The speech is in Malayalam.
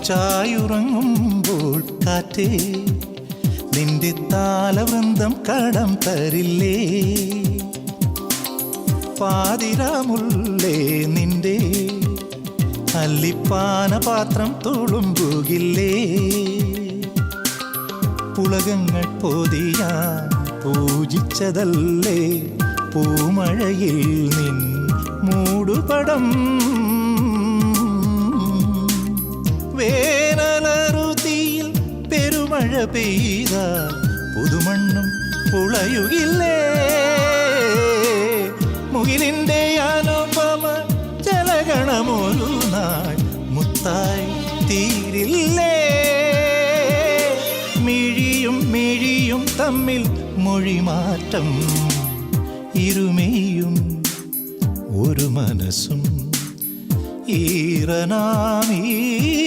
ചായുറങ്ങുമ്പോൾ കാറ്റേ നിന്റെ താലവൃന്ദം കടം തരില്ലേ? പാതിരാമുള്ളേ നിന്റെ അല്ലിപ്പാന പാത്രം തുളുമ്പുകില്ലേ? ഉലകങ്ങൾ പൊതിയാൻ പൂജിച്ചതല്ലേ പൂമഴയിൽ നിൻ മൂടുപടം? വേനലറുതിയിൽ പെരുമഴ പെയ്ത പുതുമണ്ണും പുളയുകില്ലേ? മുകിലിൻ്റെ അനുപമ ജലഗണമൊരു നാൾ മുത്തായി തീരില്ലേ? മിഴിയും തമ്മിൽ മൊഴിമാറ്റം, ഇരുമയും ഒരു മനസ്സും ഈറനാമീ